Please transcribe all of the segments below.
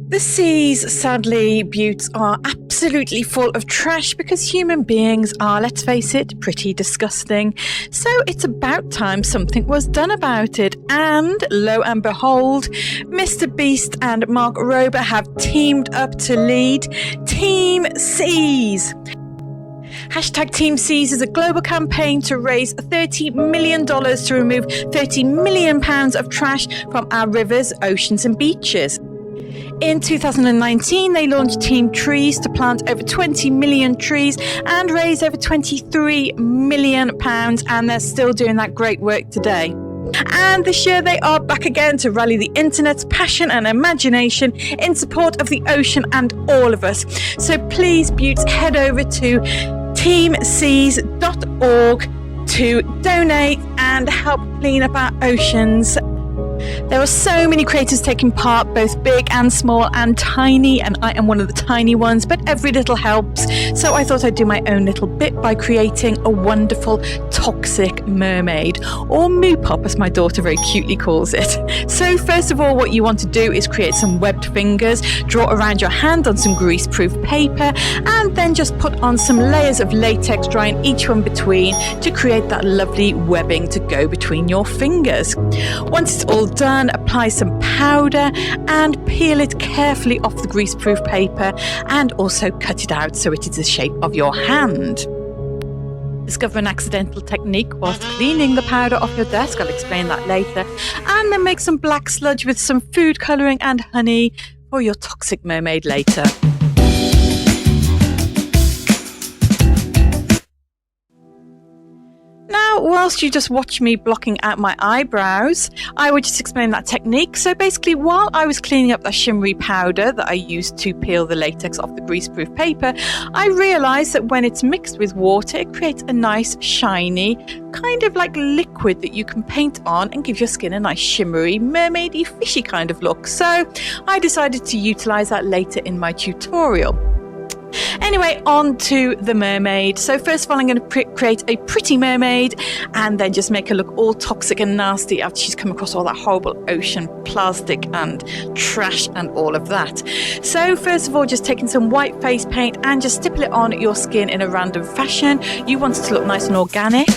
The seas, sadly, Beauts, are absolutely full of trash because human beings are, let's face it, pretty disgusting. So it's about time something was done about it. And lo and behold, Mr. Beast and Mark Rober have teamed up to lead Team Seas. Hashtag Team Seas is a global campaign to raise $30 million to remove 30 million pounds of trash from our rivers, oceans and beaches. In 2019, they launched Team Trees to plant over 20 million trees and raise over £23 million, and they're still doing that great work today. And this year they are back again to rally the internet's passion and imagination in support of the ocean and all of us. So please, Beauts, head over to teamseas.org to donate and help clean up our oceans. There are so many creators taking part, both big and small and tiny, and I am one of the tiny ones, but every little helps. So I thought I'd do my own little bit by creating a wonderful toxic mermaid, or moo pop as my daughter very cutely calls it. So first of all, what you want to do is create some webbed fingers, draw around your hand on some grease-proof paper, and then just put on some layers of latex, drying each one between to create that lovely webbing to go between your fingers. Once it's all done, apply some powder and peel it carefully off the greaseproof paper, and also cut it out so it is the shape of your hand. Discover an accidental technique whilst cleaning the powder off your desk. I'll explain that later. And then make some black sludge with some food colouring and honey for your toxic mermaid later. Now, whilst you just watch me blocking out my eyebrows, I would just explain that technique. So basically, while I was cleaning up that shimmery powder that I used to peel the latex off the greaseproof paper, I realised that when it's mixed with water, it creates a nice, shiny, kind of like liquid that you can paint on and give your skin a nice shimmery, mermaidy, fishy kind of look. So I decided to utilise that later in my tutorial. Anyway, on to the mermaid. So first of all, I'm going to create a pretty mermaid and then just make her look all toxic and nasty after she's come across all that horrible ocean plastic and trash and all of that. So first of all, just taking some white face paint and just stipple it on your skin in a random fashion. You want it to look nice and organic.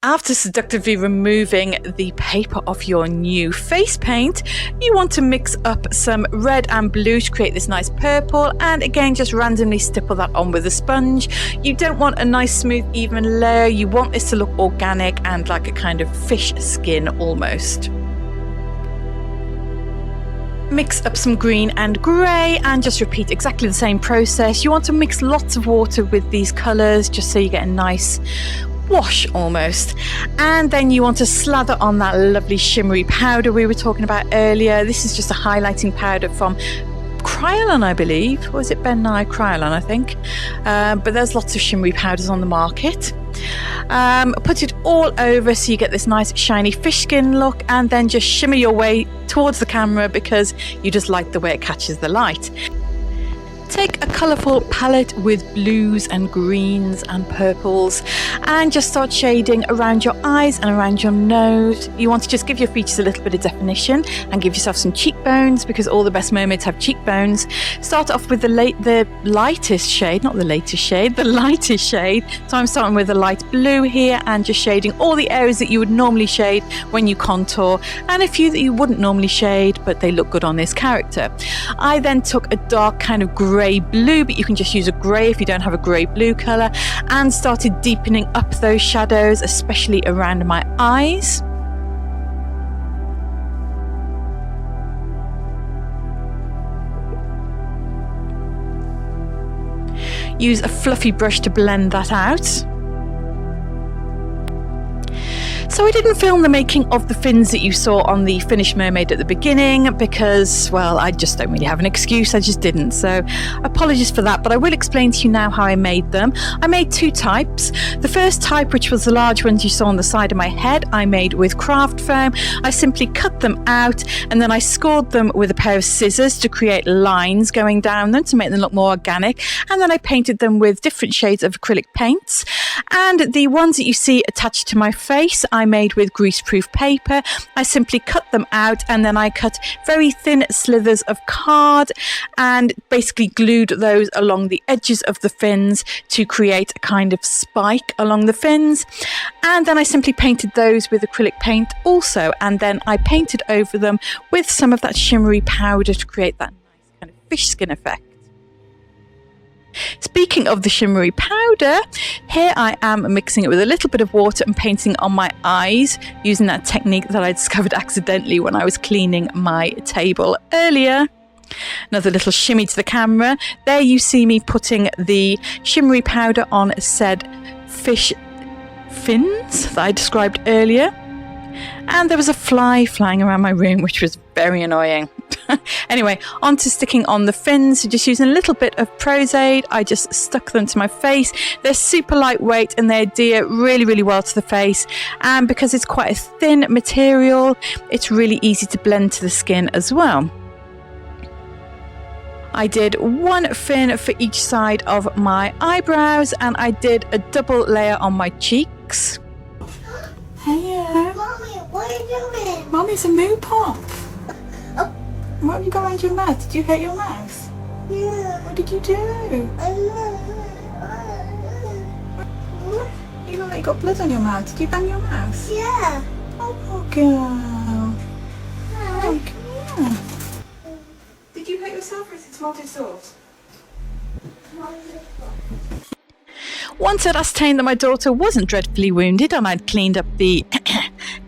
After seductively removing the paper off your new face paint, you want to mix up some red and blue to create this nice purple, and again just randomly stipple that on with a sponge. You don't want a nice smooth even layer, you want this to look organic and like a kind of fish skin almost. Mix up some green and grey and just repeat exactly the same process. You want to mix lots of water with these colours just so you get a nice wash almost, and then you want to slather on that lovely shimmery powder we were talking about earlier. This is just a highlighting powder from Kryolan, I believe, or is it Ben Nye Kryolan, I think, but there's lots of shimmery powders on the market. Put it all over so you get this nice shiny fish skin look, and then just shimmer your way towards the camera because you just like the way it catches the light. Take a colourful palette with blues and greens and purples and just start shading around your eyes and around your nose. You want to just give your features a little bit of definition and give yourself some cheekbones because all the best mermaids have cheekbones. Start off with the lightest shade, not the latest shade, the lightest shade. So I'm starting with a light blue here and just shading all the areas that you would normally shade when you contour, and a few that you wouldn't normally shade but they look good on this character. I then took a dark kind of grey blue, but you can just use a grey if you don't have a grey blue colour, and started deepening up those shadows, especially around my eyes. Use a fluffy brush to blend that out. So I didn't film the making of the fins that you saw on the finished mermaid at the beginning because, well, I just don't really have an excuse. I just didn't. So apologies for that, but I will explain to you now how I made them. I made two types. The first type, which was the large ones you saw on the side of my head, I made with craft foam. I simply cut them out and then I scored them with a pair of scissors to create lines going down them to make them look more organic. And then I painted them with different shades of acrylic paints. And the ones that you see attached to my face, I made with greaseproof paper. I simply cut them out, and then I cut very thin slithers of card and basically glued those along the edges of the fins to create a kind of spike along the fins. And then I simply painted those with acrylic paint also, and then I painted over them with some of that shimmery powder to create that nice kind of fish skin effect. Speaking of the shimmery powder, here I am mixing it with a little bit of water and painting on my eyes using that technique that I discovered accidentally when I was cleaning my table earlier. Another little shimmy to the camera. There you see me putting the shimmery powder on said fish fins that I described earlier. And there was a fly flying around my room, which was very annoying. Anyway, on to sticking on the fins. Just using a little bit of Prozaid, I just stuck them to my face. They're super lightweight and they adhere really, really well to the face. And because it's quite a thin material, it's really easy to blend to the skin as well. I did one fin for each side of my eyebrows, and I did a double layer on my cheeks. Hey, Mommy, what are you doing? Mommy's a moo pop. What have you got around your mouth? Did you hurt your mouth? Yeah. What did you do? You look like you got blood on your mouth. Did you bang your mouth? Yeah. Oh, poor girl. Oh, come here. Did you hurt yourself, or is it tomato sauce? Once I'd ascertained that my daughter wasn't dreadfully wounded and I'd cleaned up the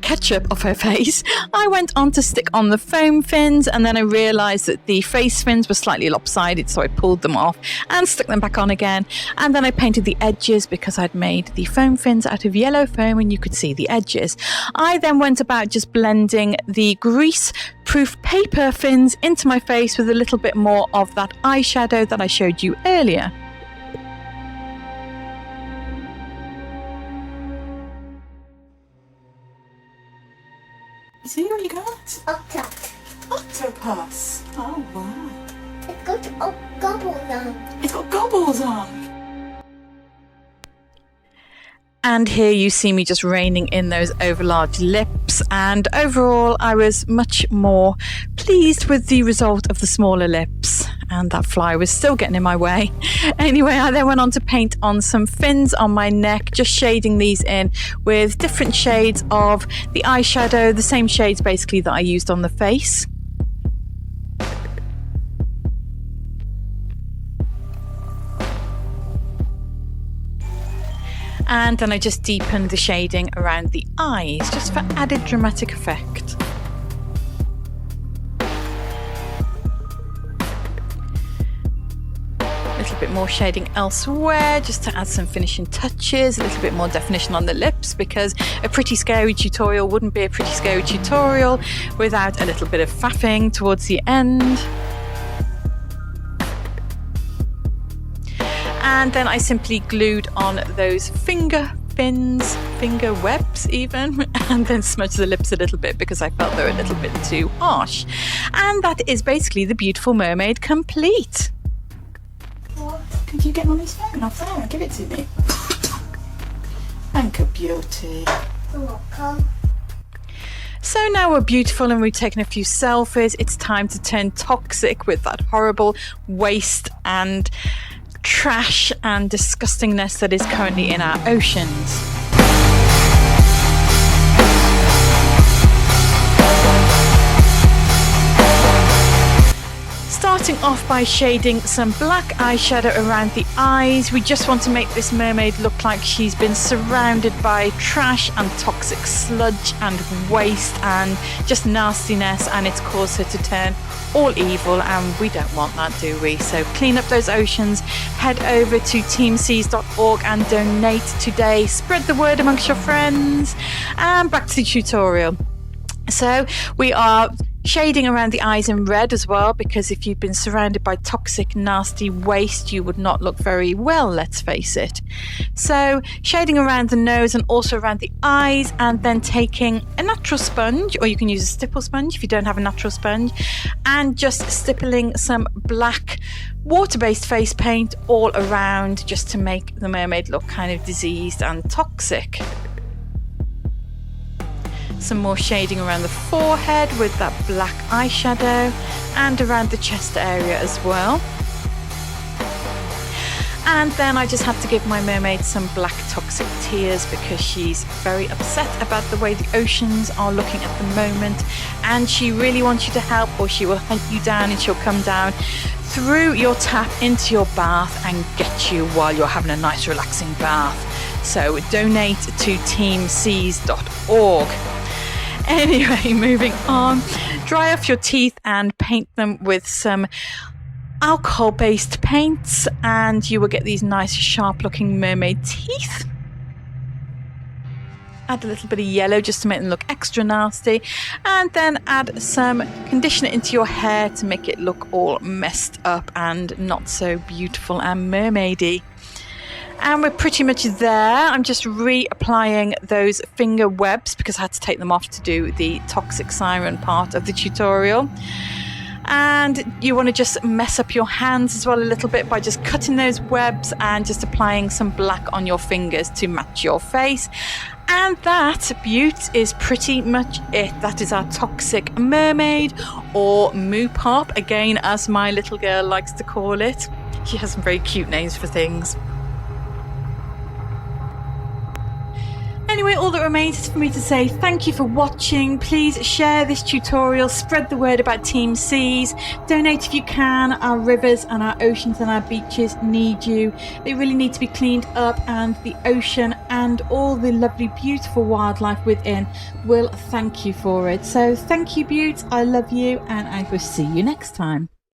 ketchup off her face, I went on to stick on the foam fins, and then I realised that the face fins were slightly lopsided, so I pulled them off and stuck them back on again. And then I painted the edges because I'd made the foam fins out of yellow foam and you could see the edges. I then went about just blending the grease-proof paper fins into my face with a little bit more of that eyeshadow that I showed you earlier. See what you got? Octopus. Octopus. Oh, wow. It's got gobbles on. It's got gobbles on. And here you see me just reining in those overlarge lips, and overall I was much more pleased with the result of the smaller lips, and that fly was still getting in my way. Anyway, I then went on to paint on some fins on my neck, just shading these in with different shades of the eyeshadow, the same shades basically that I used on the face. And then I just deepened the shading around the eyes, just for added dramatic effect. A little bit more shading elsewhere, just to add some finishing touches, a little bit more definition on the lips, because a pretty scary tutorial wouldn't be a pretty scary tutorial without a little bit of faffing towards the end. And then I simply glued on those finger fins, finger webs even, and then smudged the lips a little bit because I felt they were a little bit too harsh. And that is basically the Beautiful Mermaid complete. Could you get Mommy's phone off there and give it to me? Thank you, Beauty. You're welcome. So now we're beautiful and we've taken a few selfies. It's time to turn toxic with that horrible waste and trash and disgustingness that is currently in our oceans. Starting off by shading some black eyeshadow around the eyes. We just want to make this mermaid look like she's been surrounded by trash and toxic sludge and waste and just nastiness, and it's caused her to turn all evil, and we don't want that, do we? So clean up those oceans, head over to teamseas.org and donate today. Spread the word amongst your friends. And back to the tutorial. So we are Shading around the eyes in red as well, because if you've been surrounded by toxic, nasty waste, you would not look very well, let's face it. So shading around the nose and also around the eyes, and then taking a natural sponge, or you can use a stipple sponge if you don't have a natural sponge, and just stippling some black water-based face paint all around, just to make the mermaid look kind of diseased and toxic. Some more shading around the forehead with that black eyeshadow, and around the chest area as well. And then I just had to give my mermaid some black toxic tears, because she's very upset about the way the oceans are looking at the moment, and she really wants you to help, or she will hunt you down, and she'll come down through your tap into your bath and get you while you're having a nice relaxing bath. So donate to teamseas.org. Anyway, moving on. Dry off your teeth and paint them with some alcohol-based paints, and you will get these nice sharp-looking mermaid teeth. Add a little bit of yellow just to make them look extra nasty, and then add some conditioner into your hair to make it look all messed up and not so beautiful and mermaidy. And we're pretty much there. I'm just reapplying those finger webs because I had to take them off to do the Toxic Siren part of the tutorial. And you want to just mess up your hands as well a little bit by just cutting those webs and just applying some black on your fingers to match your face. And that, Beauts, is pretty much it. That is our Toxic Mermaid, or Moo Pop, again, as my little girl likes to call it. She has some very cute names for things. Anyway, all that remains is for me to say thank you for watching. Please share this tutorial, spread the word about Team Seas, donate if you can. Our rivers and our oceans and our beaches need you. They really need to be cleaned up, and the ocean and all the lovely, beautiful wildlife within will thank you for it. So thank you, Beauts. I love you, and I will see you next time.